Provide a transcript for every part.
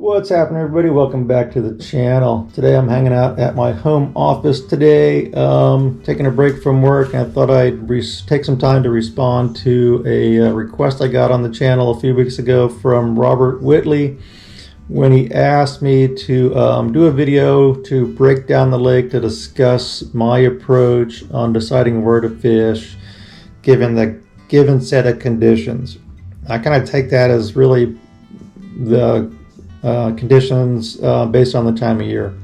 What's happening, everybody? Welcome back to the channel. Today I'm hanging out at my home office today, taking a break from work, and I thought I'd take some time to respond to a request I got on the channel a few weeks ago from Robert Whitley when he asked me to do a video to break down the lake to discuss my approach on deciding where to fish given the given set of conditions. I kind of take that as really the conditions based on the time of year.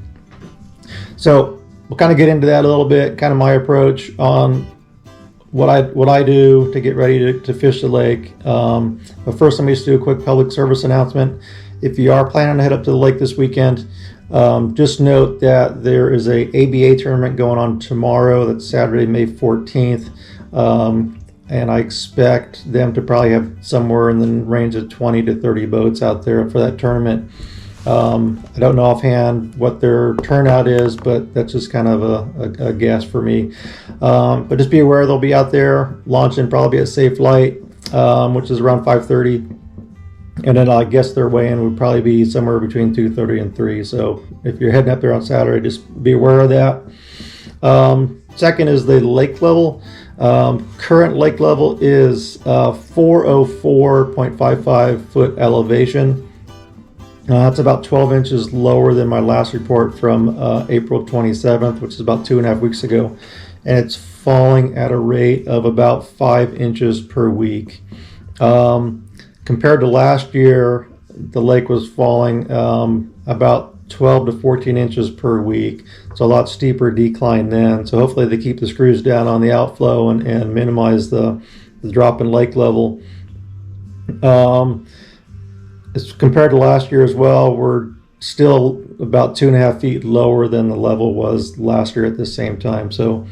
So we'll kind of get into that a little bit, kind of my approach on what I do to get ready to fish the lake. But first, let me just do a quick public service announcement. If you are planning to head up to the lake this weekend, just note that there is a ABA tournament going on tomorrow. That's Saturday, May 14th. And I expect them to probably have somewhere in the range of 20 to 30 boats out there for that tournament. I don't know offhand what their turnout is, but that's just kind of a guess for me. But just be aware they'll be out there launching probably at safe light, which is around 5:30. And then I guess their weigh-in would probably be somewhere between 2:30 and 3. So if you're heading up there on Saturday, just be aware of that. Second is the lake level. Current lake level is 404.55 foot elevation. That's about 12 inches lower than my last report from April 27th, which is about 2.5 weeks ago. And it's falling at a rate of about 5 inches per week. Compared to last year, the lake was falling about 12 to 14 inches per week. So a lot steeper decline then. So hopefully they keep the screws down on the outflow and minimize the drop in lake level. As compared to last year as well, we're still about 2.5 feet lower than the level was last year at the same time. So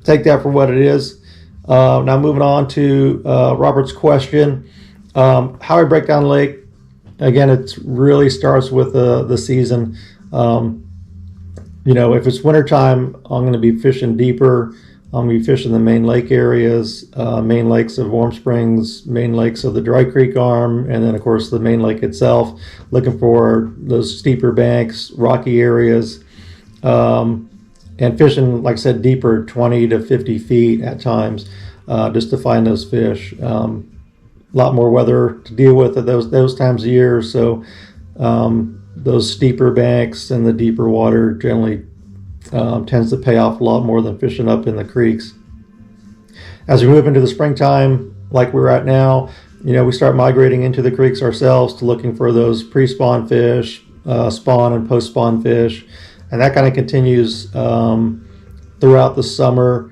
take that for what it is. Now moving on to Robert's question, how I break down the lake. Again, it really starts with the season. If it's wintertime, I'm going to be fishing deeper. I'm going to be fishing the main lake areas, main lakes of Warm Springs, main lakes of the Dry Creek Arm, and then, of course, the main lake itself, looking for those steeper banks, rocky areas, and fishing, like I said, deeper, 20 to 50 feet at times, just to find those fish. A lot more weather to deal with at those times of year, so those steeper banks and the deeper water generally tends to pay off a lot more than fishing up in the creeks. As we move into the springtime, like we're at now, we start migrating into the creeks ourselves to looking for those pre-spawn fish, spawn and post-spawn fish, and that kind of continues throughout the summer.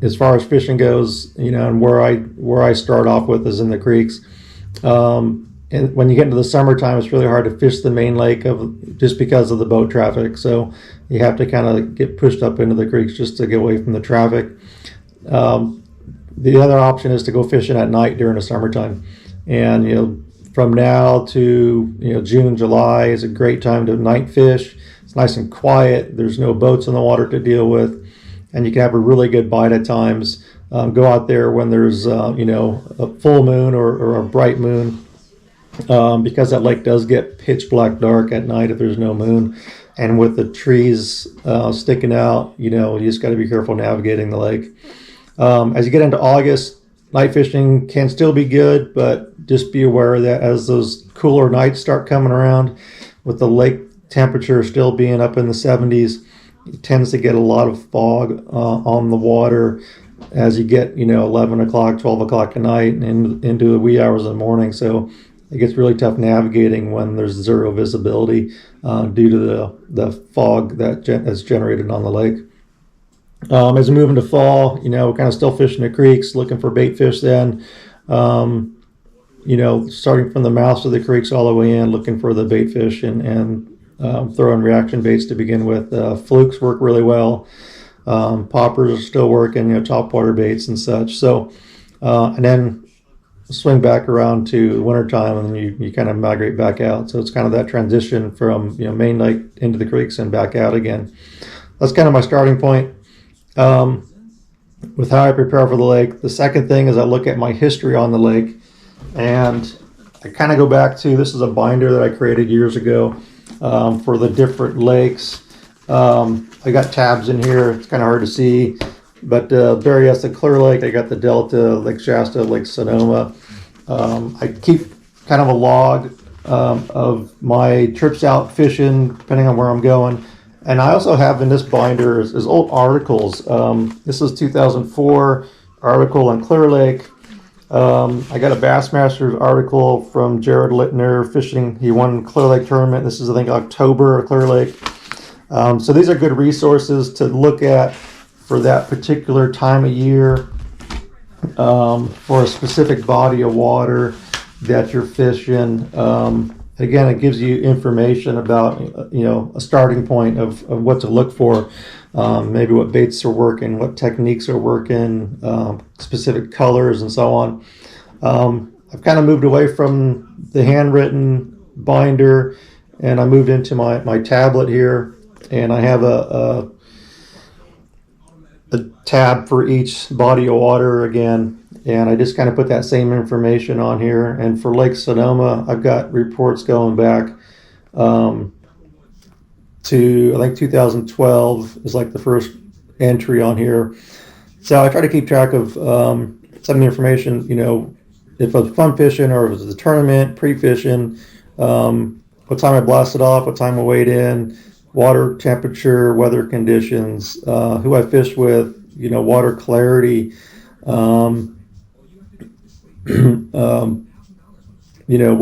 As far as fishing goes, and where I start off with is in the creeks. And when you get into the summertime, it's really hard to fish the main lake just because of the boat traffic. So you have to kind of get pushed up into the creeks just to get away from the traffic. The other option is to go fishing at night during the summertime. And from now to June, July is a great time to night fish. It's nice and quiet. There's no boats in the water to deal with. And you can have a really good bite at times. Go out there when there's a full moon or a bright moon, because that lake does get pitch black dark at night if there's no moon. And with the trees sticking out, you just got to be careful navigating the lake. As you get into August, night fishing can still be good, but just be aware that as those cooler nights start coming around, with the lake temperature still being up in the 70s, it tends to get a lot of fog on the water as you get 11 o'clock 12 o'clock at night and into the wee hours of the morning. So it gets really tough navigating when there's zero visibility due to the fog that's generated on the lake. As we move into fall, we're kind of still fishing the creeks, looking for bait fish then. Starting from the mouths of the creeks all the way in, looking for the bait fish and throwing reaction baits to begin with. Flukes work really well. Poppers are still working, topwater baits and such. So, and then swing back around to wintertime, and then you kind of migrate back out. So it's kind of that transition from main lake into the creeks and back out again. That's kind of my starting point with how I prepare for the lake. The second thing is I look at my history on the lake, and I kind of go back to, this is a binder that I created years ago for the different lakes. I got tabs in here. It's kind of hard to see, but Berryessa, Clear Lake, I got the Delta, Lake Shasta, Lake Sonoma. I keep kind of a log of my trips out fishing, depending on where I'm going. And I also have in this binder is old articles. This is 2004 article on Clear Lake. I got a Bassmasters article from Jared Littner fishing. He won Clear Lake tournament. This is, I think, October, Clear Lake. So these are good resources to look at for that particular time of year, for a specific body of water that you're fishing. Again, it gives you information about, a starting point of what to look for, maybe what baits are working, what techniques are working, specific colors and so on. I've kind of moved away from the handwritten binder, and I moved into my tablet here, and I have a tab for each body of water again. And I just kind of put that same information on here. And for Lake Sonoma, I've got reports going back to, I think, 2012 is like the first entry on here. So I try to keep track of some of the information, if it was fun fishing or if it was the tournament, pre-fishing, what time I blasted off, what time I weighed in, water temperature, weather conditions, who I fished with, water clarity,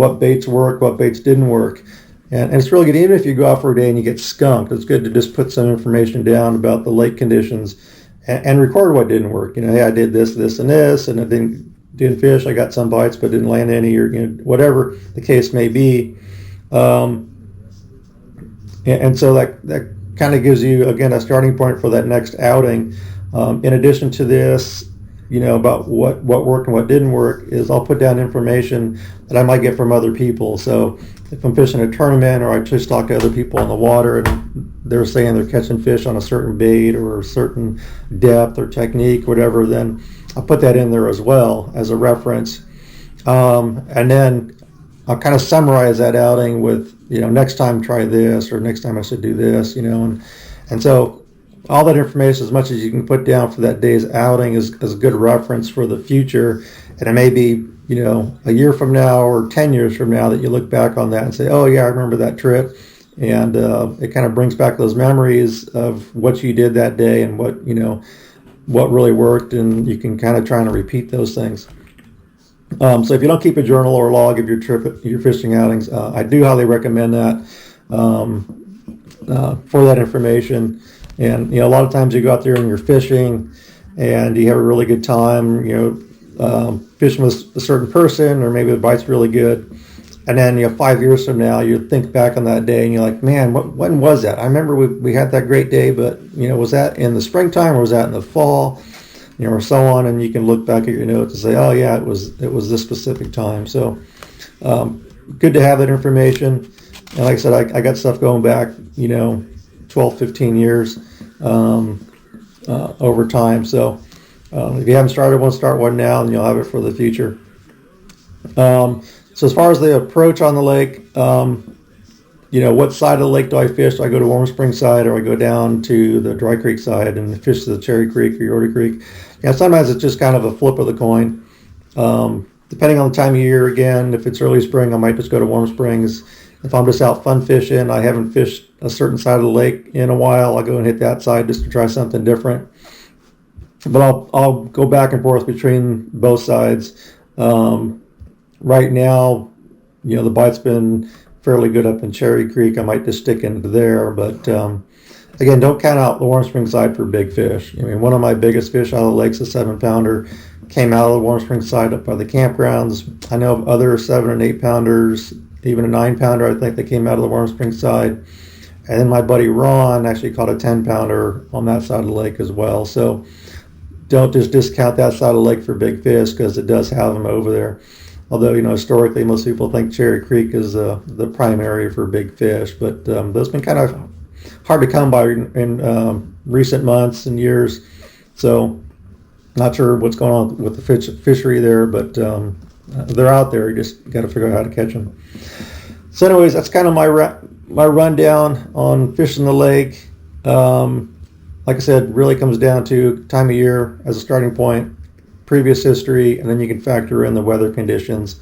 what baits work, what baits didn't work. And it's really good, even if you go out for a day and you get skunked, it's good to just put some information down about the lake conditions and record what didn't work. Hey, I did this, this, and this, and I didn't fish. I got some bites, but didn't land any, or whatever the case may be. And so that kind of gives you, again, a starting point for that next outing. In addition to this, about what worked and what didn't work, is I'll put down information that I might get from other people. So if I'm fishing a tournament, or I just talk to other people on the water and they're saying they're catching fish on a certain bait or a certain depth or technique, whatever, then I'll put that in there as well as a reference. And then I'll kind of summarize that outing with, next time try this, or next time I should do this, and so all that information, as much as you can put down for that day's outing, is a good reference for the future. And it may be, a year from now or 10 years from now that you look back on that and say, oh yeah, I remember that trip. And it kind of brings back those memories of what you did that day and what really worked, and you can kind of try to repeat those things. So if you don't keep a journal or log of your trip, your fishing outings, I do highly recommend that for that information. And a lot of times you go out there and you're fishing, and you have a really good time. Fishing with a certain person, or maybe the bite's really good, and then 5 years from now you think back on that day and you're like, man, when was that? I remember we had that great day, but was that in the springtime or was that in the fall? Or so on, and you can look back at your notes and say, oh yeah, it was this specific time. So good to have that information. And like I said, I got stuff going back 12, 15 years over time. So if you haven't started one, start one now, and you'll have it for the future. So as far as the approach on the lake, what side of the lake do I fish? Do I go to Warm Spring side, or I go down to the Dry Creek side and fish the Cherry Creek or Yorta Creek? Sometimes it's just kind of a flip of the coin. Depending on the time of year, again, if it's early spring, I might just go to Warm Springs. If I'm just out fun fishing, I haven't fished a certain side of the lake in a while, I'll go and hit that side just to try something different. But I'll go back and forth between both sides. Right now, the bite's been fairly good up in Cherry Creek. I might just stick into there, but again, don't count out the Warm Spring side for big fish. One of my biggest fish out of the lake's a 7-pounder. Came out of the Warm Spring side up by the campgrounds. I know of other 7 and 8-pounders, even a 9-pounder, I think, that came out of the Warm Spring side. And then my buddy Ron actually caught a 10-pounder on that side of the lake as well. So don't just discount that side of the lake for big fish, because it does have them over there. Although, historically, most people think Cherry Creek is the prime area for big fish. But those been kind of hard to come by in recent months and years. So not sure what's going on with the fishery there, but they're out there. You just got to figure out how to catch them. So anyways, that's kind of my rundown on fishing the lake. Like I said, really comes down to time of year as a starting point, previous history, and then you can factor in the weather conditions,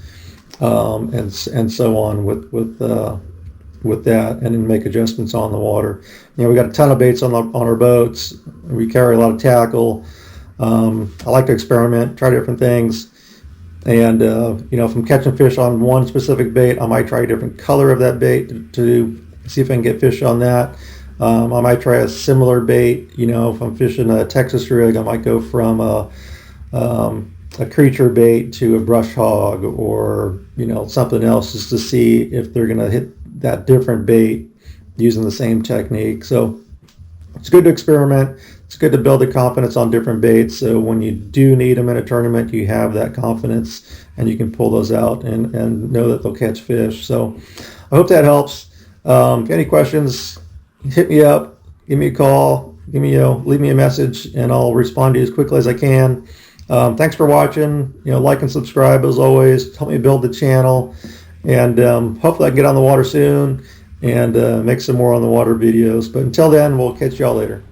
and so on with that, and then make adjustments on the water. We got a ton of baits on our boats. We carry a lot of tackle. I like to experiment, try different things, and if I'm catching fish on one specific bait, I might try a different color of that bait to see if I can get fish on that. I might try a similar bait. If I'm fishing a Texas rig, I might go from a creature bait to a brush hog, or something else, just to see if they're going to hit that different bait using the same technique. So it's good to experiment. It's good to build the confidence on different baits, so when you do need them in a tournament, you have that confidence and you can pull those out and know that they'll catch fish. So I hope that helps. If any questions, hit me up, give me a call, leave me a message, and I'll respond to you as quickly as I can. Thanks for watching. Like and subscribe as always. Help me build the channel, and hopefully I can get on the water soon and make some more on the water videos. But until then, we'll catch y'all later.